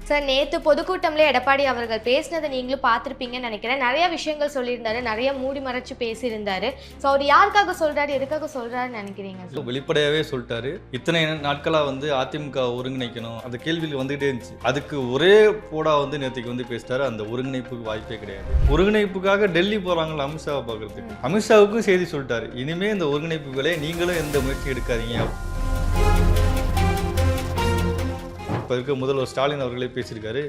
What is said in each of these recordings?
Sir நேத்து பொதுக்கூட்டம்ல எடப்பாடி அவர்கள் பேசினதை நீங்களும் பார்த்திருப்பீங்கன்னு நினைக்கிறேன். நிறைய விஷயங்கள் சொல்லியிருந்தாரு, நிறைய மூடி மறைச்சு பேசியிருந்தாரு. ஸோ அவர் யாருக்காக சொல்றாரு, எதுக்காக சொல்றாருன்னு நினைக்கிறீங்க? வெளிப்படையாவே சொல்லிட்டாரு. இத்தனை நாட்களா அதிமுக ஒருங்கிணைக்கணும் அந்த கேள்விகள் வந்துகிட்டே இருந்துச்சு. அதுக்கு ஒரே போடா நேற்றுக்கு பேசிட்டாரு. அந்த ஒருங்கிணைப்புக்கு வாய்ப்பே கிடையாது. ஒருங்கிணைப்புக்காக டெல்லி போறாங்களா அமித்ஷாவை பார்க்கறதுக்கு. அமித்ஷாவுக்கும் செய்தி சொல்லிட்டாரு, இனிமே இந்த ஒருங்கிணைப்பு வேலையை நீங்களும் எந்த முயற்சி எடுக்காதீங்க. இப்போ இருக்க முதல்வர் ஸ்டாலின் அவர்களே பேசியிருக்காரு.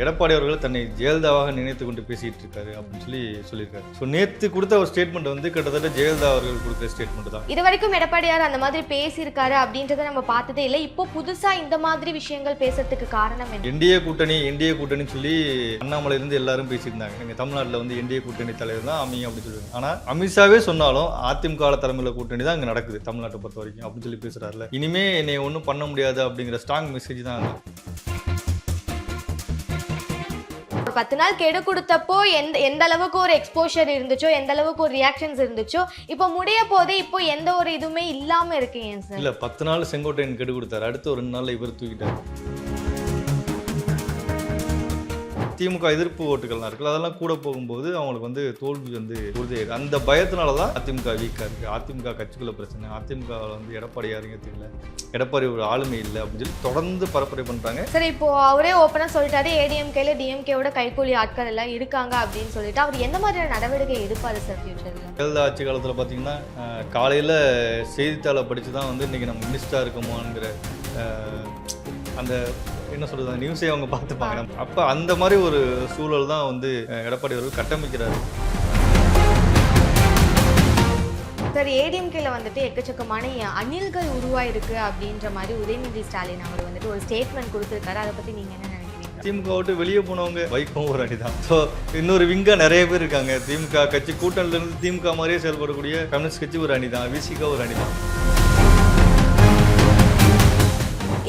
எடப்பாடி அவர்கள் தன்னை ஜெயலலிதாவாக நினைத்து கொண்டு பேசிட்டு இருக்காரு அப்படின்னு சொல்லியிருக்காரு. ஸோ நேற்று கொடுத்த ஒரு ஸ்டேட்மெண்ட் கிட்டத்தட்ட ஜெயலலிதா அவர்கள் கொடுத்த ஸ்டேட்மெண்ட் தான். இது வரைக்கும் எடப்பாடியார் அந்த மாதிரி பேசியிருக்காரு அப்படின்றத நம்ம பார்த்ததே இல்லை. இப்போ புதுசா இந்த மாதிரி விஷயங்கள் பேசுறதுக்கு காரணம் என்ன? என்டிஏ கூட்டணி சொல்லி அண்ணாமலை இருந்து எல்லாரும் பேசியிருந்தாங்க. எங்க தமிழ்நாட்டில் என்டிஏ கூட்டணி தலைவர் தான் அமையும் அப்படின்னு சொல்லுவாங்க. ஆனா அமித்ஷாவே சொன்னாலும் அதிமுக தலைமையில கூட்டணி தான் அங்க நடக்குது தமிழ்நாட்டை பொறுத்த வரைக்கும் அப்படின்னு சொல்லி பேசுறாருல. இனிமே என்னை ஒன்றும் பண்ண முடியாது அப்படிங்கிற ஸ்ட்ராங் மெசேஜ் தான். 10 நாள் கெடு கொடுத்தப்போ எந்த அளவுக்கு ஒரு எக்ஸ்போஷர் இருந்துச்சோ, எந்த அளவுக்கு ஒரு ரியாக்ஷன்ஸ் இருந்துச்சோ, இப்போ முடிய போதே இப்போ எந்த ஒரு இதுவுமே இல்லாம இருக்கீங்க சார். இல்ல 10 நாள் செங்கோட்டையன் கெடு கொடுத்தாரு, அடுத்து ஒரு 2 நாள்ல இவர் தூக்கிட்டாரு. திமுக எதிர்ப்பு ஓட்டுகள்லாம் இருக்குல்ல, அதெல்லாம் கூட போகும்போது அவங்களுக்கு தோல்வி உறுதியாயிருக்கு. அந்த பயத்தினால தான் அதிமுக வீக்காக இருக்குது. அதிமுக கட்சிக்குள்ள பிரச்சனை, அதிமுக எடப்பாடி யாருங்கிறது இல்லை, எடப்பாடி ஒரு ஆளுமை இல்லை அப்படின்னு சொல்லி தொடர்ந்து பரப்புரை பண்ணுறாங்க. சரி, இப்போ அவரே ஓப்பனாக சொல்லிட்டாரு, ஏடிஎம்கேல டிஎம்கேவோட கைக்கூலி ஆட்கள் எல்லாம் இருக்காங்க அப்படின்னு சொல்லிட்டு அவர் எந்த மாதிரியான நடவடிக்கை எடுப்பாரு சார் ஃபியூச்சரில்? ஜெயலலிதா ஆட்சி காலத்தில் பார்த்தீங்கன்னா காலையில் செய்தித்தாளை படித்து தான் இன்றைக்கி நம்ம மினிஸ்டராக இருக்கோமாங்கிற அந்த என்ன சொல்றது நியூஸே அவங்க பார்த்துப்பாங்க. அப்போ அந்த மாதிரி ஒரு சூழல் தான் எடப்பாடி அவர்கள் கட்டமைக்கிறாரு. சார் ஏடிஎம்கேல எக்கச்சக்கமான அணில்கள் உருவாயிருக்கு அப்படின்ற மாதிரி உதயநிதி ஸ்டாலின் அவர் ஒரு ஸ்டேட்மெண்ட் கொடுத்துருக்காரு. அதை பற்றி நீங்கள் என்ன நினைக்கிறீங்க? திமுக விட்டு வெளியே போனவங்க வைக்கும் ஒரு அணி தான். ஸோ இன்னொரு விங்கா நிறைய பேர் இருக்காங்க. திமுக கட்சி கூட்டணியிலிருந்து திமுக மாதிரியே செயல்படக்கூடிய கம்யூனிஸ்ட் கட்சி ஒரு அணி தான், விசிகா ஒரு அணி தான்.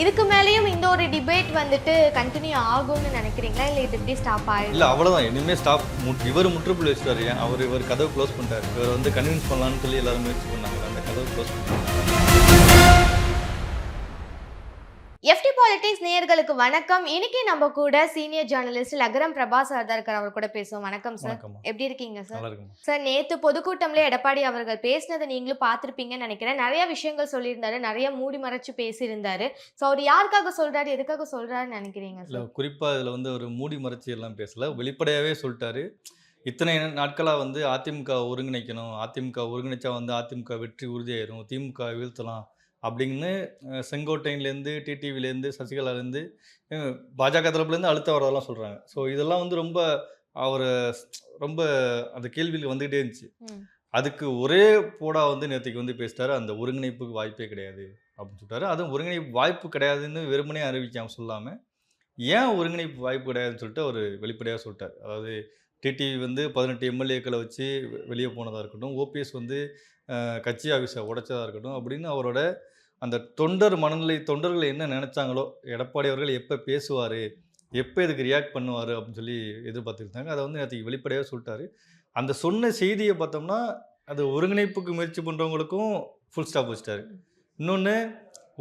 இதுக்கு மேலேயும் இந்த ஒரு டிபேட் கண்டினியூ ஆகும்னு நினைக்கிறீங்களா, இல்லை இது எப்படி ஸ்டாப் ஆகும்? இல்லை அவ்வளோதான், இனிமேல் ஸ்டாப். இவர் முற்றுப்புள்ளி வச்சுட்டாரு. இவர் கதவு க்ளோஸ் பண்ணிட்டாரு. இவர் கன்வின்ஸ் பண்ணலான்னு சொல்லி எல்லாரும் முயற்சி பண்ணாங்க, அந்த கதவு க்ளோஸ் பண்ணிட்டாங்க. எஃப்டி பாலிடிக்ஸ் நேயர்களுக்கு வணக்கம். இன்னைக்கு நம்ம கூட சீனியர் ஜேர்னலிஸ்ட் லகரம் பிரபா சார் தான் இருக்கார். அவர் கூட பேசுவோம். வணக்கம் சார், எப்படி இருக்கீங்க சார்? சார் நேத்து பொதுக்கூட்டம்ல எடப்பாடி அவர்கள் பேசினதை நீங்களும் பார்த்திருப்பீங்கன்னு நினைக்கிறேன். நிறைய விஷயங்கள் சொல்லியிருந்தாரு, நிறைய மூடி மறைச்சு பேசியிருந்தாரு. ஸோ அவர் யாருக்காக சொல்றாரு, எதுக்காக சொல்றாருன்னு நினைக்கிறீங்க? இல்லை குறிப்பாக இதில் ஒரு மூடி மறைச்சி எல்லாம் பேசல, வெளிப்படையாகவே சொல்லிட்டாரு. இத்தனை நாட்களாக அதிமுக ஒருங்கிணைக்கணும், அதிமுக ஒருங்கிணைச்சா அதிமுக வெற்றி உறுதியாயிரும், திமுக வீழ்த்தலாம் அப்படின்னு செங்கோட்டையிலேருந்து டிடிவிலேருந்து சசிகலாலேருந்து பாஜக தரப்புலேருந்து அழுத்த வரதெல்லாம் சொல்கிறாங்க. ஸோ இதெல்லாம் ரொம்ப அவர் ரொம்ப அந்த கேள்வியில் வந்துகிட்டே இருந்துச்சு. அதுக்கு ஒரே போடா நேற்றுக்கு பேசிட்டாரு, அந்த ஒருங்கிணைப்புக்கு வாய்ப்பே கிடையாது அப்படின்னு சொல்லிட்டாரு. அதுவும் ஒருங்கிணைப்பு வாய்ப்பு கிடையாதுன்னு வெறுமனே அறிவிக்காமல் சொல்லாமல் ஏன் ஒருங்கிணைப்பு வாய்ப்பு கிடையாதுன்னு சொல்லிட்டு அவர் வெளிப்படையாக சொல்லிட்டார். அதாவது டிடிவி 18 எம்எல்ஏக்களை வச்சு வெளியே போனதாக இருக்கட்டும், ஓபிஎஸ் கட்சி ஆஃபீஸை உடைச்சதாக இருக்கட்டும் அப்படின்னு அவரோட அந்த தொண்டர்கள் என்ன நினச்சாங்களோ, எடப்பாடி அவர்கள் எப்போ பேசுவார், எப்போ இதுக்கு ரியாக்ட் பண்ணுவார் அப்படின்னு சொல்லி எதிர்பார்த்துருந்தாங்க. அதை நேற்றுக்கு வெளிப்படையாக சொல்லிட்டாரு. அந்த சொன்ன செய்தியை பார்த்தோம்னா அது ஒருங்கிணைப்புக்கு முயற்சி பண்ணுறவங்களுக்கும் ஃபுல் ஸ்டாப் வச்சிட்டாரு. இன்னொன்று,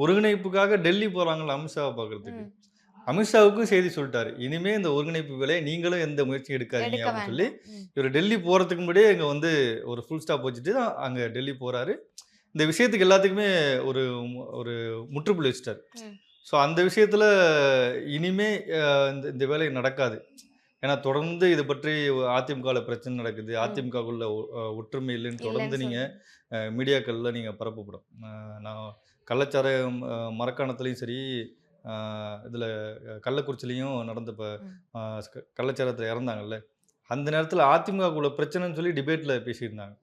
ஒருங்கிணைப்புக்காக டெல்லி போகிறாங்களா அமித்ஷாவை பார்க்குறதுக்கு. அமித்ஷாவுக்கும் செய்தி சொல்லிட்டாரு, இனிமே இந்த ஒருங்கிணைப்பு வேலையை நீங்களும் எந்த முயற்சி எடுக்காதீங்க அப்படின்னு சொல்லி இவர் டெல்லி போகிறதுக்கு முன்னாடியே இங்கே ஒரு ஃபுல் ஸ்டாப் வச்சுட்டு தான் அங்கே டெல்லி போகிறாரு. இந்த விஷயத்துக்கு எல்லாத்துக்குமே ஒரு முற்றுப்புள்ளி வச்சுட்டார். ஸோ அந்த விஷயத்தில் இனிமே இந்த வேலை நடக்காது. ஏன்னா தொடர்ந்து இது பற்றி அதிமுகவில் பிரச்சனை நடக்குது, அதிமுகவுக்குள்ள ஒற்றுமை இல்லைன்னு தொடர்ந்து நீங்கள் மீடியாக்களில் நீங்கள் பரப்பப்படும். நான் கள்ளச்சாராயம் மரக்காணத்துலேயும் சரி, இதில் கள்ளக்குறிச்சிலையும் நடந்த இப்போ கள்ளச்சாரத்தில் இறந்தாங்கல்ல, அந்த நேரத்தில் அதிமுகக்குள்ள பிரச்சனைன்னு சொல்லி டிபேட்டில் பேசியிருந்தாங்க.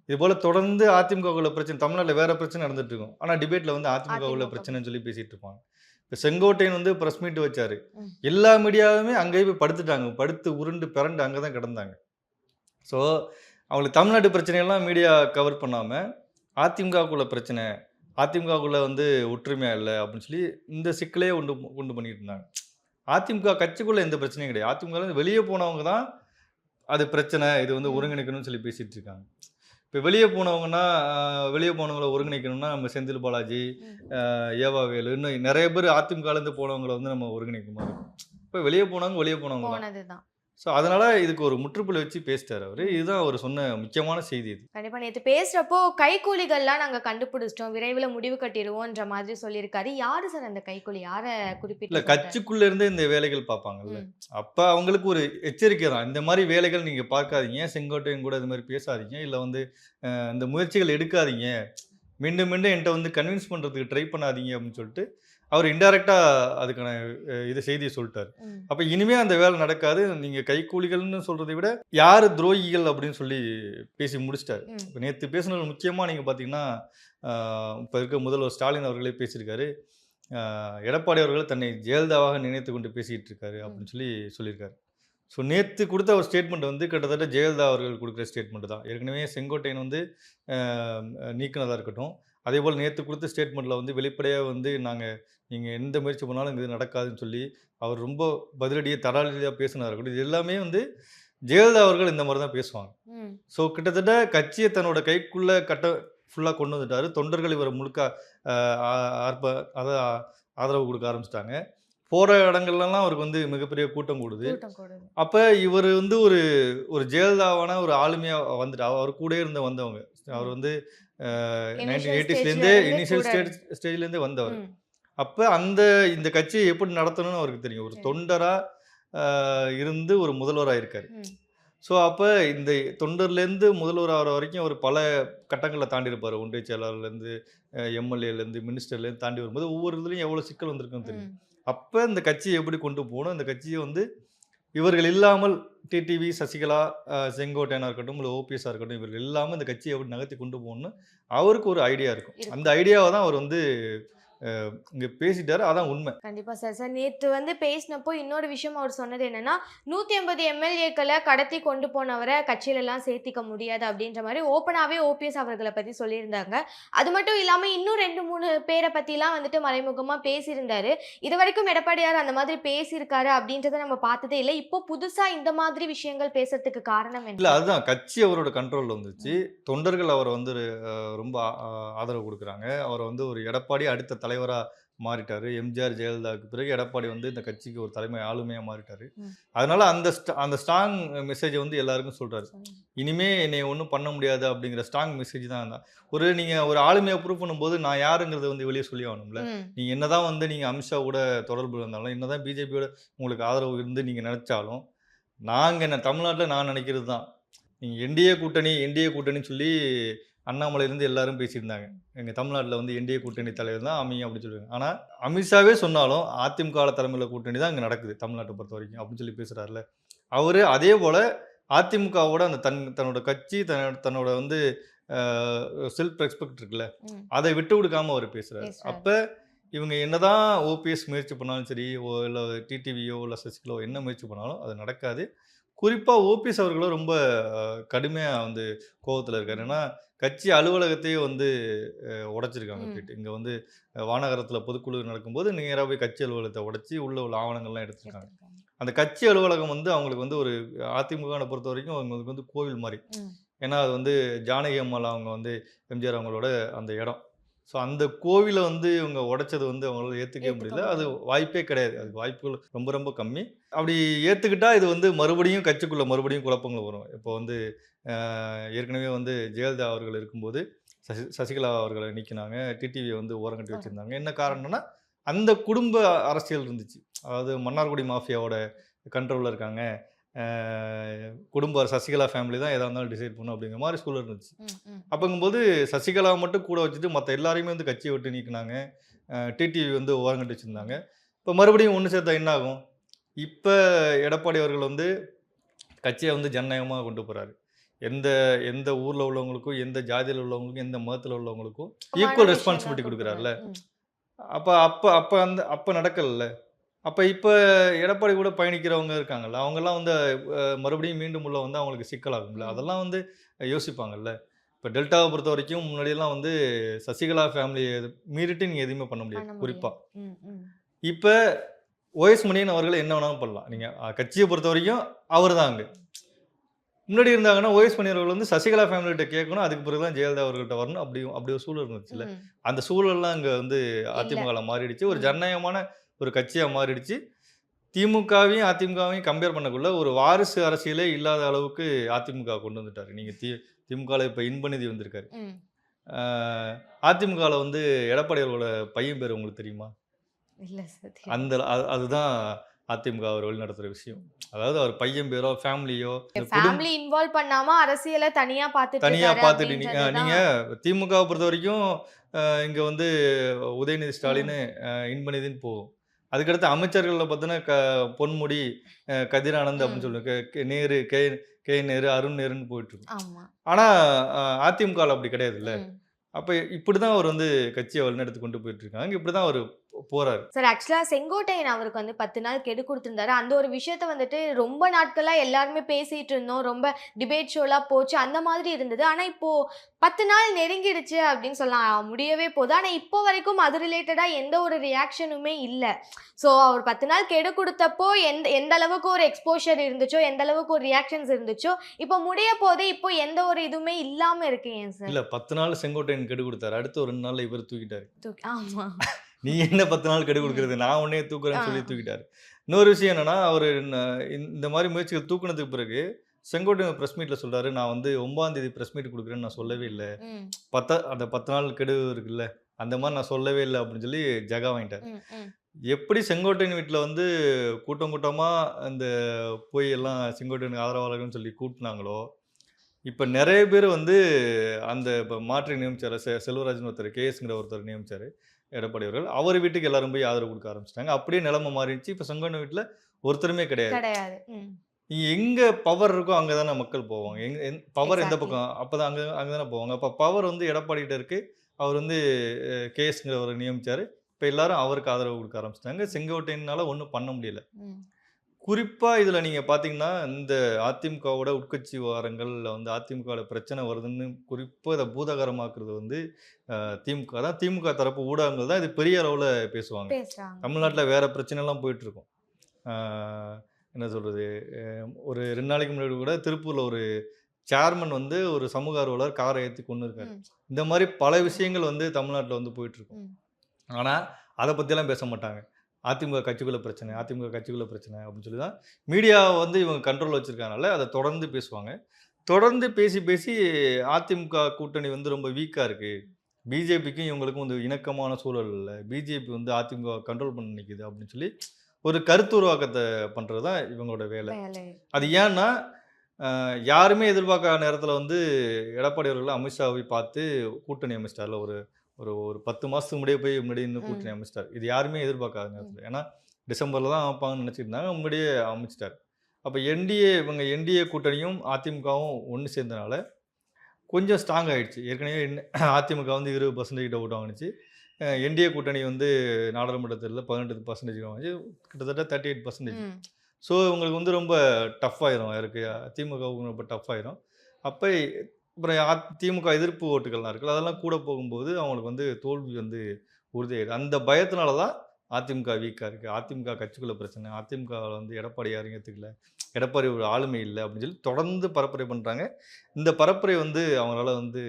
இது போல் தொடர்ந்து அதிமுகக்குள்ள பிரச்சனை, தமிழ்நாட்டில் வேறு பிரச்சனை நடந்துட்டு இருக்கும், ஆனால் டிபேட்டில் அதிமுகக்குள்ள பிரச்சனைன்னு சொல்லி பேசிகிட்டு இருப்பாங்க. இப்போ செங்கோட்டையன் ப்ரெஸ் மீட் வச்சார், எல்லா மீடியாவுமே அங்கேயே போய் படுத்துட்டாங்க, படுத்து உருண்டு பிறண்டு அங்கே தான் கிடந்தாங்க. ஸோ அவங்களுக்கு தமிழ்நாட்டு பிரச்சனையெல்லாம் மீடியா கவர் பண்ணாமல் அதிமுகக்குள்ள பிரச்சனை, அதிமுகக்குள்ள ஒற்றுமையாக இல்லை அப்படின்னு சொல்லி இந்த சிக்கலே உண்டு பண்ணிட்டு இருந்தாங்க. அதிமுக கட்சிக்குள்ளே எந்த பிரச்சனையும் கிடையாது. அதிமுக வெளியே போனவங்க தான் அது பிரச்சனை, இது ஒருங்கிணைக்கணும்னு சொல்லி பேசிகிட்டு இருக்காங்க. இப்போ வெளியே போனவங்களை ஒருங்கிணைக்கணும்னா நம்ம செந்தில் பாலாஜி, ஏவாவேலு, இன்னும் நிறைய பேர் அதிமுகலேருந்து போனவங்களை நம்ம ஒருங்கிணைக்க மாதிரி இருக்கும். அப்போ வெளியே போனவங்க தான். போனதுதான். ஸோ அதனால இதுக்கு ஒரு முற்றுப்புள்ளி வச்சு பேசிட்டாரு அவரு. இதுதான் அவர் சொன்ன முக்கியமான செய்தி இது. கண்டிப்பா நேத்து பேசுறப்போ கைக்கூலிகள்லாம் நாங்க கண்டுபிடிச்சிட்டோம். விரைவில முடிவு கட்டிருவோம்ன்ற மாதிரி சொல்லியிருக்காரு. யாரு சார் அந்த கைக்கூலி? யார இல்ல குறிப்பிட்டு சொல்றாரு? கட்சிக்குள்ள இருந்தே இந்த வேலைகள் பார்ப்பாங்கல்ல. ம். அப்ப அவங்களுக்கு ஒரு எச்சரிக்கை தான். இந்த மாரி வேலைகள் நீங்க பார்க்காதீங்க. செங்கோட்டையன் கூட இது மாரி பேசாதீங்க. இல்ல வந்து இந்த முயற்சிகள் எடுக்காதீங்க. மீண்டும் மீண்டும் என்ட்ட வந்து கன்வின்ஸ் பண்றதுக்கு ட்ரை பண்ணாதீங்க அப்படின்னு சொல்லிட்டு, அவர் இன்டைரக்ட்டா அதுக்கான இது செய்திய சொல்ட்டாரு. ம். அப்ப இனிமே அந்த வேலை நடக்காது. நீங்க கைக்கூலிகள்னு சொல்றதை விட, யாரு துரோகிகள் அப்படின்னு சொல்லி பேசி முடிச்சுட்டாரு. ம். இப்ப நேத்து பேசுனது முக்கியமா நீங்க பார்த்தீங்கன்னா, இப்ப இருக்க முதல்வர் ஸ்டாலின் அவர்களே பேசியிருக்காரு. எடப்பாடி அவர்கள் தன்னை ஜெயலலிதாவாக நினைத்துக் கொண்டு பேசிட்டு இருக்காரு அப்படின்னு சொல்லியிருக்காரு. ஸோ நேத்து குடுத்த ஒரு ஸ்டேட்மெண்ட் வந்து கிட்டத்தட்ட ஜெயலலிதா அவர்கள் குடுக்குற ஸ்டேட்மெண்ட் தான். ஏற்கனவே செங்கோட்டையன் வந்து அ நீக்குனதா இருக்கட்டும். அதேபோல நேத்து குடுத்த ஸ்டேட்மெண்ட்ல வந்து வெளிப்படையா வந்து நீங்க எந்த முயற்சி பண்ணாலும் இது நடக்காதுன்னு சொல்லி, அவர் ரொம்ப பதிலடியா தராளடியா பேசினதா இருக்கட்டும். இது எல்லாமே வந்து ஜெயலலிதா அவர்கள் இந்த மாரி தான் பேசுவாங்க. ம். ஸோ கிட்டத்தட்ட கட்சிய தன்னோட கைக்குள்ள ஃபுல்லா கொண்டு வந்துட்டாரு. தொண்டர்கள் இவர முழுக்க அ ஆ ஆர்ப்ப அத ஆதரவு குடுக்க ஆரம்பிச்சுட்டாங்க. போற இடங்கள்லலாம் அவருக்கு வந்து மிகப்பெரிய கூட்டம் கூடுது. கூட்டம் கூடுது. அப்ப இவரு வந்து ஒரு ஒரு ஜெயலலிதாவான ஒரு ஆளுமையா வந்துட்டு அவர் கூடயே வந்தவங்க. அவர் வந்து இனிஷியல் 1980ஸ்லேருந்தே ஸ்டேஜ்ல இருந்து இனிஷியல் கூட ஸ்டேஜ்லேருந்தே வந்தவர். ம். அப்ப இந்த கட்சிய எப்படி நடத்தணும்னு அவருக்கு தெரியும். ஒரு சரி. தொண்டரா இருந்து ஒரு முதல்வரா இருக்காரு. ம். ஸோ அப்ப இந்த தொண்டர்லேருந்து முதல்வர் ஆகுற வரைக்கும் அவர் பல கட்டங்கள தாண்டி இருப்பாரு. ஒன்றிய செயலாளர்லேருந்து, எம்எல்ஏலேருந்து, மினிஸ்டர்லேருந்து தாண்டி வரும்போது ஒவ்வொரு இதுலயும் எவ்வளோ சிக்கல் வந்திருக்குன்னு தெரியும். ம். அப்ப இந்த கட்சிய எப்படி கொண்டு போணும், இந்த கட்சிய வந்து இவர்கள் இல்லாமல் டிடிவி, சசிகலா, செங்கோட்டையனா இருக்கட்டும், இல்ல ஓபிஎஸ்ஸா இருக்கட்டும், இவர்கள் இல்லாம இந்த கட்சிய எப்படி நகர்த்தி கொண்டு போகணும்னு அவருக்கு ஒரு ஐடியா இருக்கும். அந்த இருக்கும். ஐடியாவ தான் அவர் வந்து இங்க பேசிட்டாரு. அதான் உண்மை. கண்டிப்பா சார். சார் நேத்து பேசினப்போ இன்னொரு விஷயம் அவர் சொன்னது என்னன்னா, 150 எம்எல்ஏக்கள கடத்தி கொண்டு போனவர கட்சியிலலாம் சேர்த்திக்க முடியாது அப்படின்ற மாரி ஓப்பனாவே ஓபிஎஸ் அவர்கள பத்தி சொல்லியிருந்தாங்க. அது மட்டும் இல்லாம இன்னும் 2, 3 பேர பத்திலாம் மறைமுகமா பேசியிருந்தாரு. இதுவரைக்கும் எடப்பாடியார் அந்த மாதிரி பேசியிருக்காரு அப்படின்றத நம்ம பார்த்ததே இல்ல. இப்போ புதுசா இந்த மாதிரி விஷயங்கள் பேசுறதுக்கு காரணம் இல்ல என்ன? அதுதான் கட்சி அவரோட கண்ட்ரோல்ல வந்துருச்சு. ம். தொண்டர்கள் அவர வந்து ரொம்ப ஆதரவு குடுக்குறாங்க. அவர வந்து ஒரு எடப்பாடி அடுத்த தலைவரா மாறிட்டாரு. எம்ஜிஆர், ஜெயலலிதாவுக்கு பிறகு எடப்பாடி வந்து இந்த கட்சிக்கு ஒரு தலைமை ஆளுமையா மாறிட்டாரு. ம். அதனால அந்த ஸ்ட்ராங் மெசேஜ வந்து எல்லாருக்கும் சொல்றாரு. சொல்லுங்க. இனிமே என்னைய ஒண்ணும் பண்ண முடியாது அப்படிங்கிற ஸ்ட்ராங் மெசேஜ் தான். நீங்க ஒரு ஆளுமையா ப்ரூவ் பண்ணும்போது நான் யாருங்கிறத வந்து வெளிய சொல்லி ஆகணும்ல. ம். நீங்க என்னதான் வந்து நீங்க அமித்ஷா கூட தொடர்புல இருந்தாலும், என்னதான் பிஜேபியோட உங்களுக்கு ஆதரவு இருந்து நீங்க நெனச்சாலும், தமிழ்நாட்டுல நான் நெனைக்கிறது தான். நீங்க என்டிஏ கூட்டணின்னு சொல்லி அண்ணாமலையிலேருந்து எல்லாரும் பேசியிருந்தாங்க. எங்க தமிழ்நாட்டுல வந்து என்டிஏ கூட்டணி தலைவர் தான் அமையும் அப்படின்னு சொல்லுவாங்க. ஆனா அமித்ஷாவே சொன்னாலும் அதிமுக தலைமையில கூட்டணி தான் இங்க நடக்குது தமிழ்நாட்ட பொறுத்தவரைக்கும் அப்படின்னு சொல்லி பேசுறாருல்ல. அவரு அதே போல அதிமுகவோட அந்த தன்னோட கட்சி தன்னோட வந்து செல்ஃப் ரெஸ்பெக்ட் இருக்குல்ல, ம். அதை விட்டு கொடுக்காம அவர் பேசுறாரு. பேசுறாரு. அப்ப இவங்க என்னதான் ஓபிஎஸ் முயற்சி பண்ணாலும் சரி, இல்ல டிடிவியோ இல்ல சசிகலாவோ என்ன முயற்சி பண்ணாலும் அது நடக்காது. குறிப்பா ஓபிஎஸ் அவர்களும் ரொம்ப கடுமையா வந்து கோவத்துல இருக்காரு. ஏன்னா கட்சி அலுவலகத்தையே வந்து உடைச்சிருக்காங்க ம். போயிட்டு. இங்க வந்து வானகரத்துல பொதுக்குழு நடக்கும்போது நேரா போய் கட்சி அலுவலகத்தை உடைச்சு உள்ள ஆவணங்கள்லாம் எடுத்திருக்காங்க. எடுத்திருக்காங்க. அந்த கட்சி அலுவலகம் வந்து அவங்களுக்கு வந்து ஒரு அதிமுகவை பொறுத்தவரைக்கும் அவங்களுக்கு வந்து கோவில் மாரி. ம். ஏன்னா அது வந்து ஜானகி அம்மாள் அவங்க வந்து எம்ஜிஆர் அவங்களோட அந்த இடம். ஸோ அந்த கோவில வந்து இவங்க உடைச்சது வந்து அவங்களால ஏத்துக்கவே ஏத்துக்க முடியல. அது முடியாது. வாய்ப்பே வாய்ப்பே கிடையாது. அதுக்கு வாய்ப்புகள் ரொம்ப ரொம்ப கம்மி. அப்படி ஏத்துக்கிட்டா இது வந்து கட்சிக்குள்ள மறுபடியும் குழப்பங்கள் வரும். இப்போ வந்து ஏற்கனவே வந்து ஜெயலலிதா அவர்கள் இருக்கும்போது சசிகலா அவர்கள நீக்கினாங்க. டிடிவிய வந்து ஓரங்கட்டி வச்சிருந்தாங்க. என்ன காரணம்னா, அந்த குடும்ப அரசியல் இருந்துச்சு. அதாவது மன்னார்குடி மாஃபியாவோட கண்ட்ரோல்ல இருக்காங்க. அ சசிகலா ஃபேமிலி தான் எதா இருந்தாலும் டிசைட் பண்ணும் அப்படிங்கிற மாரி சூழல் இருந்துச்சு. ம். ம். அப்பங்கும்போது சசிகலாவ மட்டும் கூட வச்சுட்டு மத்த எல்லாரையுமே வந்து கட்சிய விட்டு நீக்குனாங்க. டிடிவி வந்து ஓரங்கட்டி வச்சிருந்தாங்க. இப்ப மறுபடியும் ஒண்ணு சேர்த்தா என்ன ஆகும்? இப்ப எடப்பாடி அவர்கள் வந்து கட்சிய வந்து ஜனநாயகமா கொண்டு போறாரு. எந்த எந்த ஊர்ல உள்ளவங்களுக்கும், எந்த ஜாதியில உள்ளவங்களுக்கும், எந்த மதத்துல உள்ளவங்களுக்கும் ஈக்குவல் விஷயம் தான் ரெஸ்பான்சிபிலிட்டி குடுக்குறாரு. குடுக்குறார்ல. ம். அப்ப அப்ப அப்ப அப்ப நடக்கலல்ல. அப்ப இப்ப எடப்பாடி கூட பயணிக்கிறவங்க இருக்காங்கல்ல. அவங்கலாம் வந்து மறுபடியும் மீண்டும் உள்ள வந்தா அவங்களுக்கு சிக்கலாகும்ல. ம். அதெல்லாம் வந்து யோசிப்பாங்கல்ல. இப்ப டெல்டாவ பொறுத்தவரைக்கும் முன்னாடியெல்லாம் வந்து சசிகலா ஃபேமிலிய மீறிட்டு நீங்க எதுவுமே பண்ண முடியாது. பண்ண குறிப்பா. முடியாது. ம். ம். இப்ப ஓஎஸ் மணியன் அவர்கள் என்ன வேணாலும் பண்ணலாம். நீங்க கட்சிய பொறுத்தவரைக்கும் அவர் தான் அங்க. முன்னாடி இருந்தாங்கன்னா ஓஎஸ் மணியன் அவர்கள் வந்து சசிகலா ஃபேமிலிட்ட கேட்கணும். அதுக்கு பிறகு தான் ஜெயலலிதா அவர்கள்ட்ட வரணும். அப்படி ஒரு சூழல் இருந்துச்சுல்ல. ம். அந்த சூழல்லாம் இங்க வந்து இல்ல. அதிமுகல மாறிடுச்சு. ஒரு ம். ஜனநாயகமான ஒரு கட்சியா மாறிடுச்சு. திமுகவையும் அதிமுகவையும் கம்பேர் பண்ணக்குள்ள ஒரு வாரிசு அரசியலே இல்லாத அளவுக்கு அதிமுக கொண்டு வந்துட்டாரு. நீங்க திமுகல இப்ப இன்பநிதி வந்திருக்காரு. ம். அதிமுகல வந்து எடப்பாடி அவர்களோட பையன் பேர் உங்களுக்கு தெரியுமா? இல்ல சார் தெரியாது. அந்த அதுதான் அதிமுக அவர் வழிநடத்துற விஷயம். அதாவது அவர் பையன் பேரோ, ஃபேமிலியோ, இந்த ஃபேமிலி இன்வால்வ் பண்ணாம அரசியல தனியா பார்த்துட்டு தனியா இருக்காரு பார்த்துட்டு அப்படின்றது நீங்க தான். திமுகவ பொறுத்தவரைக்கும் இங்க வந்து உதயநிதி ஸ்டாலின், இன்பநிதின்னு போகும். அதுக்கடுத்து அமைச்சர்கள்ல பார்த்தீங்கன்னா, பொன்முடி, கதிர் ஆனந்த் அப்படின்னு ம். சொல்லி நேரு, கே நேரு, அருண் நேருன்னு போயிட்டுருக்கும். ஆமா. ஆனா அதிமுகல அப்படி கிடையாதுல்ல. ம். அப்ப இப்படிதான் அவர் வந்து கட்சிய வழிநடத்தி கொண்டு போயிட்டு இருக்காங்க. இப்படிதான் அவரு போறாரு. சார் ஆக்சுவலா செங்கோட்டையன் அவருக்கு வந்து 10 நாள் கெடு குடுத்திருந்தாரு. அந்த ஒரு விஷயத்த வந்துட்டு ரொம்ப நாட்களா எல்லாருமே பேசிட்டு இருந்தோம். ரொம்ப டிபேட் ஷோலாம் போச்சு. அந்த மாதிரி இருந்தது. ஆனா இப்போ 10 நாள் நெருங்கிடுச்சு அப்படின்னு சொல்லலாம். முடியவே போகுது. ஆனா இப்போ வரைக்கும் அது ரிலேட்டடா எந்த ஒரு ரியாக்ஷனுமே இல்ல. ஸோ அவர் 10 நாள் கெடு குடுத்தப்போ எந்த எந்த அளவுக்கு ஒரு எக்ஸ்போஷர் இருந்துச்சோ, எந்த அளவுக்கு ஒரு ரியாக்ஷன்ஸ் இருந்துச்சோ, இப்போ முடிய போது இப்போ எந்த ஒரு இதுவுமே இல்லாம இருக்கு ஏன் சார்? இல்ல 10 நாள் செங்கோட்டையன் கெடு குடுத்தாரு. அடுத்து ஒரு 2 நாள்ல இவரு தூக்கிட்டாரு. ஆமா. நீ என்ன 10 நாள் கெடு ம். குடுக்குறது? நான் உன்னையே தூக்குறேன்னு சொல்லி ஆ. தூக்கிட்டாரு. இன்னொரு விஷயம் என்னன்னா, அவரு இந்த மாரி முயற்சிகள் தூக்குனதுக்கு பிறகு, செங்கோட்டையன் பிரஸ் மீட்ல சொல்றாரு, "நான் வந்து 9ஆம் தேதி பிரஸ் மீட் குடுக்குறேன்னு நான் சொல்லவே இல்ல. ம். அந்த 10 நாள் கெடு இருக்குல்ல, அந்த மாரி நான் சொல்லவே இல்ல." அப்படின்னு சொல்லி ஜகா வாங்கிட்டாரு. ம். ம். எப்படி செங்கோட்டையன் வீட்ல வந்து கூட்டம் கூட்டமா அந்த போய் எல்லாம் செங்கோட்டையனுக்கு ஆதரவாளர்கள்ன்னு சொல்லி கூட்டுனாங்களோ, இப்ப நெறைய பேர் வந்து அந்த இப்ப மாற்றி நியமிச்சாரு. செல்வராஜ்ன்னு ஒருத்தர், கேஎஸ்ங்கிற ஒருத்தர் நியமிச்சாரு. எடப்பாடி அவர்கள். அவர் வீட்டுக்கு எல்லாரும் போய் ஆதரவு குடுக்க ஆரம்பிச்சுட்டாங்க. அப்படியே நிலைமை மாறிடுச்சு. இப்ப செங்கோட்டையன் வீட்ல ஒருத்தருமே கிடையாது. கிடையாது. ம். எங்க பவர் இருக்கோ அங்க தானே மக்கள் போவாங்க. பவர் எந்த எக்ஸாக்ட்லி. பக்கம் அப்பதான் அங்க தானே போவாங்க. அப்ப பவர் வந்து எடப்பாடிட்ட இருக்கு. அவர் வந்து கேஎஸ்ங்கிறவர நியமிச்சாரு. இப்ப எல்லாரும் அவருக்கு ஆதரவு குடுக்க ஆரம்பிச்சுட்டாங்க. செங்கோட்டையனால ஒண்ணும் பண்ண முடியல. ம். குறிப்பா இதுல நீங்க பார்த்தீங்கன்னா, இந்த அதிமுகவோட உட்கட்சி விவகாரங்கள்ல வந்து அதிமுகல பிரச்சனை வருதுன்னு குறிப்பா இத பூதாகரமாக்குறது வந்து திமுக தான். திமுக தரப்பு ஊடகங்கள் தான் இது பெரிய அளவுல பேசுவாங்க. பேசுறாங்க. ம். தமிழ்நாட்டுல வேற பிரச்சனைலாம் போயிட்டுருக்கும். ஆ என்ன சொல்றது? ஒரு 2 நாளைக்கு முன்னாடி கூட திருப்பூர்ல ஒரு சேர்மன் வந்து ஒரு சமூக ஆர்வலர் கார ஏத்தி கொன்னுருக்காரு. ம். இந்த மாரி பல விஷயங்கள் வந்து தமிழ்நாட்டுல வந்து போயிட்டுருக்கும். ம். ஆனா, அத பத்திலாம் பேச மாட்டாங்க. அதிமுக கட்சிக்குள்ள பிரச்சனை, அதிமுக கட்சிக்குள்ள பிரச்சனை அப்படின்னு சொல்லி தான் மீடியாவ வந்து இவங்க கண்ட்ரோல்ல வச்சிருக்கனால, அத தொடர்ந்து பேசுவாங்க. தொடர்ந்து பேசி, பேசி அதிமுக கூட்டணி வந்து ரொம்ப வீக்கா இருக்கு. பிஜேபிக்கும் இவங்களுக்கும் வந்து இணக்கமான சூழல் இல்ல. பிஜேபி வந்து அதிமுகவ கண்ட்ரோல் பண்ண நிக்குது அப்படின்னு சொல்லி, ஒரு கருத்து உருவாக்கத்த பண்றது தான் இவங்களோட வேலை. வேலை. அது ஏன்னா, யாருமே எதிர்பார்க்காத நேரத்தில வந்து எடப்பாடி அவர்கள் அமித்ஷாவை பார்த்து கூட்டணி அமைச்சிட்டார்ல. ஒரு ஒரு ஒரு 10 மாசத்துக்கு முன்னாடியே நின்னு கூட்டணி ம். அமைச்சிட்டாரு. இது யாருமே எதிர்பார்க்காத ம். நேரத்தில. ஏன்னா, டிசம்பர்ல தான் அமைப்பாங்கன்னு நினைச்சிட்டு இருந்தாங்க. முன்னாடியே அமைச்சிட்டாரு. அப்ப இவங்க என்டிஏ கூட்டணியும் அதிமுகவும் ஒண்ணு சேர்ந்தனால, கொஞ்சம் ஸ்ட்ராங் ஆயிடுச்சு. ஏற்கனவே அதிமுக வந்து 20% கிட்ட ஓட்டு வாங்குனுச்சு. என்டிஏ கூட்டணி வந்து நாடாளுமன்ற தேர்தல்ல 18% வாங்குச்சு. கிட்டத்தட்ட 38%. ம். ஸோ இவங்களுக்கு வந்து ரொம்ப டஃப் ஆயிரும். யாருக்கு திமுகவுக்கு ரொம்ப டஃப் ஆயிரும். அப்ப அப்புறம் திமுக எதிர்ப்பு ஓட்டுகள்லாம் இருக்குல்ல, அதெல்லாம் கூட போகும்போது அவங்களுக்கு வந்து தோல்வி வந்து உறுதியாயிடும். அந்த பயத்தினால தான் அதிமுக வீக்கா இருக்கு. அதிமுக கட்சிக்குள்ள பிரச்சனை. அதிமுகவுல வந்து எடப்பாடி யாரையும் ஏத்துக்கல. எடப்பாடி ஒரு ஆளுமை இல்ல அப்படின்னு சொல்லி தொடர்ந்து பரப்புரை பண்றாங்க. இந்த பரப்புரை வந்து அவங்களால வந்து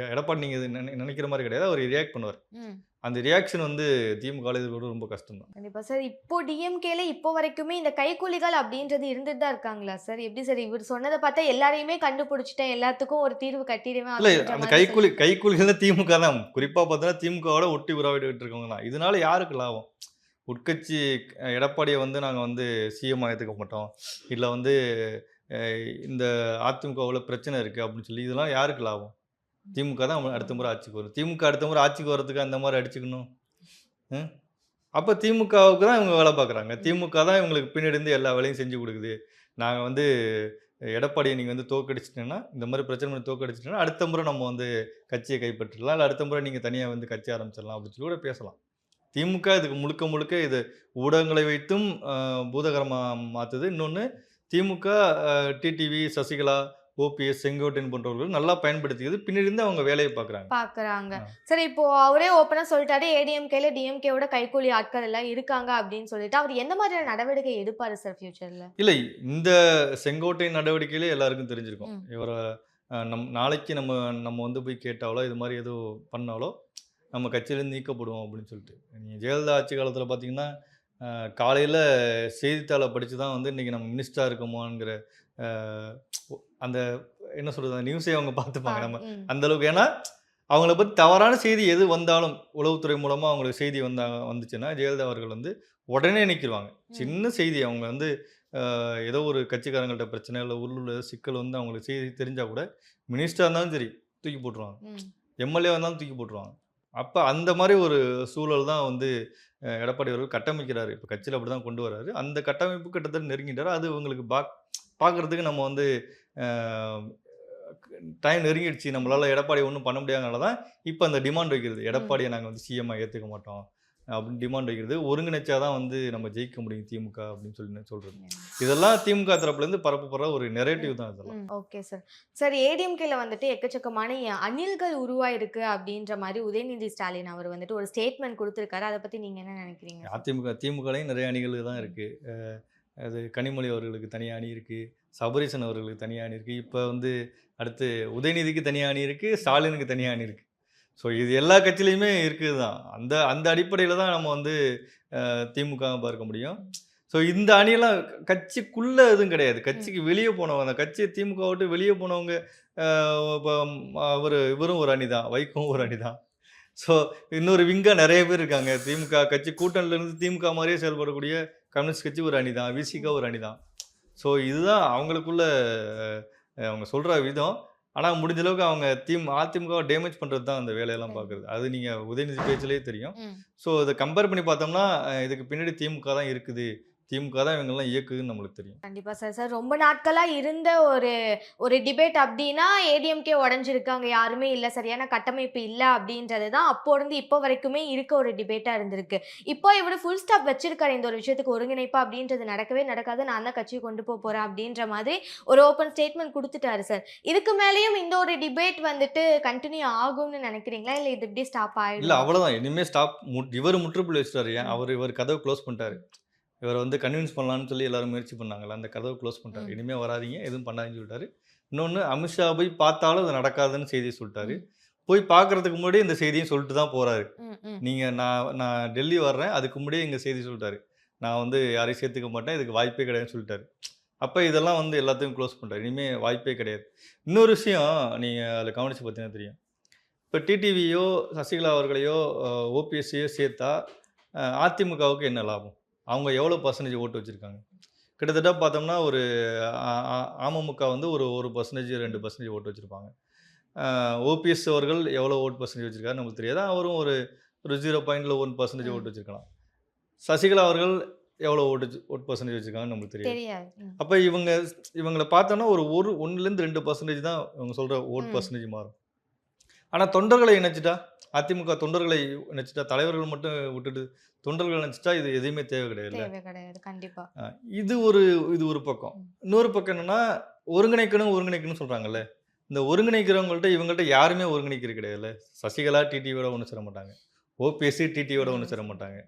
எடப்பாடி நீங்க நினைக்கிற மாரி கிடையாது. அவர் ரியாக்ட் பண்ணுவாரு. ம். அந்த ரியாக்ஷன் வந்து திமுகல எதிர்கொள்றது ரொம்ப கஷ்டம் தான். கண்டிப்பா சார். இப்போ டிஎம்கேல இப்போ வரைக்குமே இந்த கைக்கூலிகள் அப்படின்றது இருந்துட்டு தான் இருக்காங்களா சார்? எப்படி சார் இவர் சொன்னத பார்த்தா எல்லாரையுமே கண்டுபிடிச்சுட்டேன். எல்லாத்துக்கும் ஒரு தீர்வு கட்டிடுவேன் இல்ல அப்படின்ற அந்த மாரி சொல்லி கைக்கூலிகள்னா திமுக தான். குறிப்பா பார்த்தீங்கன்னா, திமுகவோட ஒட்டி உறவாடிட்டு இருக்கவங்க தான். இதனால யாருக்கு லாபம்? உட்கட்சி எடப்பாடிய வந்து நாங்க வந்து சிஎம் ஏத்துக்க மாட்டோம். இல்ல வந்து அ இந்த அதிமுகவுல பிரச்சனை இருக்கு அப்படின்னு சொல்லி இதெல்லாம் யாருக்கு லாபம்? திமுக தான் அடுத்த முறை ஆட்சிக்கு வரும். திமுக அடுத்த முறை ஆட்சிக்கு வரதுக்கு அந்த மாரி அடிச்சுக்கணும். ம். அப்ப திமுகவுக்கு தான் இவங்க வேலை பார்க்குறாங்க. ம். திமுக தான் இவங்களுக்கு பின்னாடி இருந்து எல்லா வேலையும் செஞ்சு குடுக்குது. நாங்க வந்து எடப்பாடிய நீங்க வந்து தோற்கடிச்சுட்டீங்கன்னா, இந்த மாரி பிரச்சனை பண்ணி தோற்கடிச்சுட்டீங்கன்னா, அடுத்த முறை நம்ம வந்து கட்சிய கைப்பற்றிடலாம். இல்ல அடுத்த முறை நீங்க தனியா வந்து கட்சி ஆரம்பிச்சிடலாம் அப்படின்னு சொல்லி கூட பேசலாம். திமுக இதுக்கு முழுக்க முழுக்க இது ஊடகங்களை வைத்தும் பூதாகரமா மாத்துது. இன்னொன்னு திமுக டிடிவி, சசிகலா, ஓபிஎஸ், செங்கோட்டையன் போன்றவர்கள் நல்லா பயன்படுத்திக்கிது. பின்னாடி இருந்து அவங்க வேலைய பார்க்குறாங்க. பார்க்குறாங்க. ஆ. சரி இப்போ அவரே ஓப்பனா சொல்லிட்டாரு, ஏடிஎம்கேல டிஎம்கேவோட கைக்கூலி ஆட்கள் எல்லாம் இருக்காங்க அப்படின்னு சொல்லிட்டு, அவர் எந்த மாதிரியான நடவடிக்கை எடுப்பாரு சார் ஃபியூச்சர்ல? இல்ல இந்த செங்கோட்டையன் நடவடிக்கையிலே எல்லாருக்கும் தெரிஞ்சிருக்கும். ம். இவர நாளைக்கு நம்ம நம்ம வந்து போய் கேட்டாலோ, இது மாரி எதுவும் பண்ணாலோ, நம்ம கட்சியிலேருந்து நீக்கப்படுவோம் அப்படின்னு சொல்லிட்டு. நீங்க ஜெயலலிதா ஆட்சி காலத்தில பார்த்தீங்கன்னா, காலையில் செய்தித்தாளை படித்து தான் வந்து இன்றைக்கி நம்ம மினிஸ்டராக இருக்கோமாங்கிற அந்த என்ன சொல்கிறது நியூஸே அவங்க பார்த்துப்பாங்க. நம்ம அந்த அளவுக்கு ஏன்னா அவங்கள பற்றி தவறான செய்தி எது வந்தாலும் உளவுத்துறை மூலமாக அவங்களுக்கு செய்தி வந்துச்சுன்னா ஜெயலலிதா அவர்கள் வந்து உடனே நிற்கிடுவாங்க. சின்ன செய்தி அவங்க வந்து ஏதோ ஒரு கட்சிக்காரங்கள்ட்ட பிரச்சனை இல்லை உள்ள சிக்கல் வந்து அவங்களுக்கு செய்தி தெரிஞ்சால் கூட மினிஸ்டராக இருந்தாலும் சரி தூக்கி போட்டுருவாங்க, எம்எல்ஏ இருந்தாலும் தூக்கி போட்டுருவாங்க. அப்போ அந்த மாதிரி ஒரு சூழல் தான் வந்து எடப்பாடி அவர்கள் கட்டமைக்கிறாரு. இப்போ கட்சியில் அப்படி தான் கொண்டு வராரு. அந்த கட்டமைப்பு கிட்டத்தட்ட நெருங்கிட்டார். அது உங்களுக்கு பார்க்குறதுக்கு நம்ம வந்து டைம் நெருங்கிடுச்சு, நம்மளால் எடப்பாடி ஒன்றும் பண்ண முடியாதனால தான் இப்போ அந்த டிமாண்ட் வைக்கிறது. எடப்பாடியை நாங்கள் வந்து சிஎம்மாக ஏற்றுக்க மாட்டோம் அப்படின்னு டிமாண்ட் வைக்கிறது. ஒருங்கிணைச்சா தான் வந்து நம்ம ஜெயிக்க முடியும் திமுக அப்படின்னு சொல்கிறது. இதெல்லாம் திமுக தரப்புலேருந்து பரப்பப்படுற ஒரு நெரேட்டிவ் தான் இதெல்லாம். Okay sir. சார் ஏடிஎம்கேல வந்துட்டு எக்கச்சக்கமான அணில்கள் உருவாயிருக்கு அப்படின்ற மாதிரி உதயநிதி ஸ்டாலின் அவர் வந்துட்டு ஒரு ஸ்டேட்மெண்ட் கொடுத்துருக்காரு. அதை பற்றி நீங்கள் என்ன நினைக்கிறீங்க? திமுகலையும் நிறைய அணிகள் தான் இருக்குது. அது கனிமொழி அவர்களுக்கு தனியாக அணி இருக்குது, சபரீசன் அவர்களுக்கு தனியாக அணி இருக்குது, இப்போ வந்து அடுத்து உதயநிதிக்கு தனியாக அணி இருக்குது, ஸ்டாலினுக்கு தனியாக அணி இருக்குது. ஸோ இது எல்லா கட்சியிலையுமே இருக்குது தான். அந்த அந்த அடிப்படையில் தான் நம்ம வந்து திமுக பார்க்க முடியும். ஸோ இந்த அணியெல்லாம் கட்சிக்குள்ளே எதுவும் கிடையாது, கட்சிக்கு வெளியே போனவங்க. அந்த கட்சி திமுக விட்டு வெளியே போனவங்க இப்போ இவரும் ஒரு அணி தான், வைகவும் ஒரு அணி தான். ஸோ இன்னொரு விங்காக நிறைய பேர் இருக்காங்க. திமுக கட்சி கூட்டணிலேருந்து திமுக மாதிரியே செயல்படக்கூடிய கம்யூனிஸ்ட் கட்சி ஒரு அணி தான், விசிகா ஒரு அணி தான். ஸோ இதுதான் அவங்களுக்குள்ள அவங்க சொல்கிற விதம். ஆனால் முடிஞ்ச அளவுக்கு அவங்க அதிமுகவை டேமேஜ் பண்ணுறது தான் அந்த வேலையெல்லாம் பார்க்குறது. அது நீங்கள் உதயநிதி பேச்சிலே தெரியும். ஸோ இதை கம்பேர் பண்ணி பார்த்தோம்னா இதுக்கு பின்னாடி திமுக தான் இருக்குது, திமுக தான் இவங்கெல்லாம் இயக்குதுன்னு நம்மளுக்கு தெரியும். கண்டிப்பாக சார். சார் ரொம்ப நாட்களாக இருந்த ஒரு டிபேட் அப்படின்னா ஏடிஎம்கே உடஞ்சிருக்காங்க, யாருமே இல்லை, சரியான கட்டமைப்பு இல்லை அப்படின்றது தான் அப்போ இருந்து இப்போ வரைக்குமே இருக்க ஒரு டிபேட்டாக இருந்திருக்கு. இப்போ இவர் ஃபுல் ஸ்டாப் வச்சிருக்காரு இந்த ஒரு விஷயத்துக்கு, ஒருங்கிணைப்பா அப்படின்றது நடக்கவே நடக்காது, நான் தான் கட்சியை கொண்டு போகிறேன் அப்படின்ற மாதிரி ஒரு ஓப்பன் ஸ்டேட்மெண்ட் கொடுத்துட்டாரு சார். இதுக்கு மேலேயும் இந்த ஒரு டிபேட் வந்துட்டு கண்டினியூ ஆகும்னு நினைக்கிறீங்களா, இல்லை இது இப்படி ஸ்டாப் ஆகிடும்? இல்லை அவ்வளோதான், இனிமேல் ஸ்டாப். இவர் முற்றுப்புள்ளி வச்சுட்டாரு. ஏன் இவர் கதவை க்ளோஸ் பண்ணிட்டாரு. இவரை வந்து கன்வின்ஸ் பண்ணலான்னு சொல்லி எல்லாரும் முயற்சி பண்ணாங்களா, அந்த கதவை க்ளோஸ் பண்ணிட்டாரு. இனிமேல் வராதிங்க, எதுவும் பண்ணாதுன்னு சொல்லிட்டாரு. இன்னொன்று, அமித்ஷா போய் பார்த்தாலும் அது நடக்காதுன்னு செய்தியை சொல்லிட்டாரு. போய் பார்க்கறதுக்கு முன்னாடி இந்த செய்தியும் சொல்லிட்டு தான் போகிறாரு. நீங்கள் நான் டெல்லி வர்றேன், அதுக்கு முன்னாடியே இங்கே செய்தி சொல்லிட்டாரு, நான் வந்து யாரையும் சேர்த்துக்க மாட்டேன், இதுக்கு வாய்ப்பே கிடையாதுன்னு சொல்லிட்டாரு. அப்போ இதெல்லாம் வந்து எல்லாத்தையும் க்ளோஸ் பண்ணிட்டாரு. இனிமேல் வாய்ப்பே கிடையாது. இன்னொரு விஷயம் நீங்கள் அதில் கவனித்து பார்த்தீங்கன்னா தெரியும். இப்போ டிடிவியோ சசிகலா அவர்களையோ ஓபிஎஸ்சியோ சேர்த்தா அதிமுகவுக்கு என்ன லாபம்? அவங்க எவ்வளோ பர்சன்டேஜ் ஓட்டு வச்சுருக்காங்க? கிட்டத்தட்ட பார்த்தோம்னா ஒரு அமமுக வந்து ஒரு 1%, 2% ஓட்டு வச்சுருப்பாங்க. ஓபிஎஸ் அவர்கள் எவ்வளோ ஓட்டு பர்சன்டேஜ் வச்சுருக்காரு நமக்கு தெரியாது. அவரும் ஒரு 0.1% ஓட்டு வச்சுருக்கலாம். சசிகலா அவர்கள் எவ்வளோ ஓட்டு பர்சன்டேஜ் வச்சுருக்காங்கன்னு நமக்கு தெரியாது. அப்போ இவங்களை பார்த்தோன்னா ஒரு 1லேருந்து 2% தான் இவங்க சொல்கிற ஓட்டு பர்சன்டேஜ் மாறும். ஆனால் தொண்டர்களை இணைச்சிட்டா, அதிமுக தொண்டர்களை இணைச்சிட்டா, தலைவர்கள் மட்டும் விட்டுட்டு தொண்டர்கள் நினச்சிட்டா இது எதுவுமே தேவை கிடையாது. கண்டிப்பா. இது ஒரு பக்கம். இன்னொரு பக்கம் என்னன்னா, ஒருங்கிணைக்கணும் சொல்றாங்கல்ல, இந்த ஒருங்கிணைக்கிறவங்கள்ட்ட இவங்கள்ட்ட யாருமே ஒருங்கிணைக்கிறது கிடையாதுல்ல. சசிகலா டிடிவியோட ஒன்று சேர மாட்டாங்க, ஓபிஎஸ்சி டிடிவியோட ஒன்று சேர மாட்டாங்க.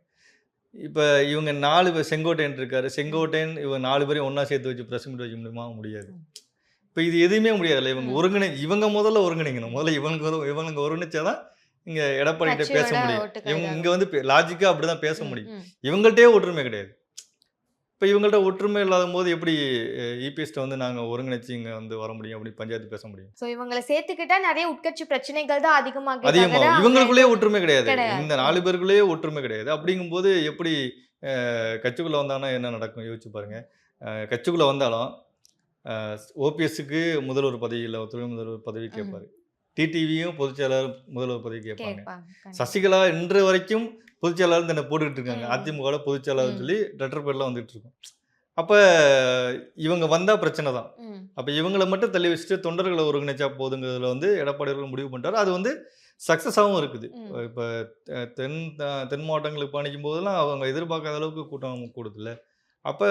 இப்போ இவங்க 4 பேர், செங்கோட்டையன் இருக்காரு, செங்கோட்டையன் இவங்க 4 பேரையும் ஒன்றா சேர்த்து வச்சு ப்ரெஸ் மீட் வைக்க முடியுமா? முடியாது. இப்போ இது எதுவுமே முடியாதுல்ல. இவங்க முதல்ல ஒருங்கிணைக்கணும். முதல்ல இவங்க ஒருங்கிணைச்சாதான் இங்கே எடப்பாடிகிட்ட பேச முடியும். இங்கே வந்து லாஜிக்காக அப்படி தான் பேச முடியும். இவங்கள்ட்டே ஒற்றுமை கிடையாது. இப்போ இவங்கள்ட்ட ஒற்றுமை இல்லாத போது எப்படி இபிஎஸ்ட்டை வந்து நாங்கள் ஒருங்கிணைச்சு இங்கே வந்து வர முடியும், அப்படி பஞ்சாயத்து பேச முடியும்? ஸோ இவங்களை சேர்த்துக்கிட்டா நிறைய உட்கட்சி பிரச்சனைகள் தான் அதிகமாக இவங்களுக்குள்ளேயே ஒற்றுமை கிடையாது. இந்த 4 பேருக்குள்ளேயே ஒற்றுமை கிடையாது. அப்படிங்கும்போது எப்படி கட்சிக்குள்ளே வந்தாங்கன்னா என்ன நடக்கும் யோசிச்சு பாருங்க. கட்சிக்குள்ளே வந்தாலும் ஓபிஎஸ்க்கு முதல்வர் பதவி இல்லை, துணை முதல்வர் பதவி கேட்பாரு. டிடிவியும் பொதுச்செயலாளர் முதல்வர் பதவி கேட்பாங்க. சசிகலா இன்று வரைக்கும் பொதுச்செயலாளர் தன்னை போட்டுக்கிட்டு இருக்காங்க. அதிமுக பொதுச்செயலாளர் சொல்லி லெட்டர் பேர்லாம் வந்துட்டு இருக்கும். அப்போ இவங்க வந்தால் பிரச்சனை தான். அப்போ இவங்களை மட்டும் தள்ளி வச்சுட்டு தொண்டர்களை ஒருங்கிணைச்சா போதுங்கிறதுல வந்து எடப்பாடி அவர்கள் முடிவு பண்ணிட்டாரு. அது வந்து சக்ஸஸாகவும் இருக்குது. இப்போ தென் மாவட்டங்களுக்கு பயணிக்கும் போதெல்லாம் அவங்க எதிர்பார்க்காத அளவுக்கு கூட்டம் கூடுதில்ல. அப்போ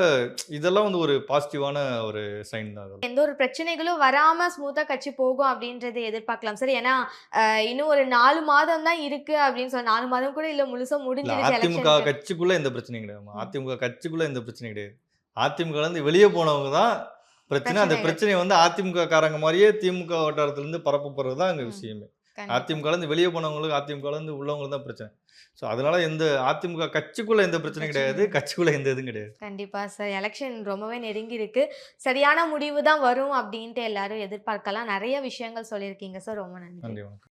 இதெல்லாம் வந்து ஒரு பாசிட்டிவான ஒரு சைன் தான். எந்த ஒரு பிரச்சனைகளும் வராம ஸ்மூத்தா கட்சி போகும் அப்படின்றத எதிர்பார்க்கலாம் சார். ஏன்னா இன்னும் ஒரு 4 மாதம் தான் இருக்கு அப்படின்னு சொல்லி, 4 மாதம் கூட இல்ல, முழுசா முடிஞ்சிருச்சு. அதிமுக கட்சிக்குள்ள எந்த பிரச்சனையும் கிடையாது. அதிமுக கட்சிக்குள்ள எந்த பிரச்சனையும் கிடையாது. அதிமுக இருந்து வெளியே போனவங்க தான் பிரச்சனை. அந்த பிரச்சனையை வந்து அதிமுக காரங்க மாதிரியே திமுக வட்டாரத்திலிருந்து பரப்பப்படுறது தான் அங்கே விஷயமே. கண்டிப்பா. அதிமுகலேருந்து வெளியே போனவங்களுக்கு அதிமுகலேருந்து உள்ளவங்களுக்கு தான் பிரச்சனை. ஸோ அதனால எந்த அதிமுக கட்சிக்குள்ள எந்த பிரச்சனையும் கிடையாது. பிரச்சனை கட்சிக்குள்ள எந்த இதுவும் கிடையாது. கண்டிப்பா சார். எலக்ஷன் ரொம்பவே நெருங்கி இருக்கு. சரியான முடிவு தான் வரும் அப்டின்ட்டு எல்லாரும் எதிர்பார்க்கலாம். நெறைய விஷயங்கள் சொல்லியிருக்கீங்க சார். ரொம்ப நன்றி. நன்றி, வணக்கம்.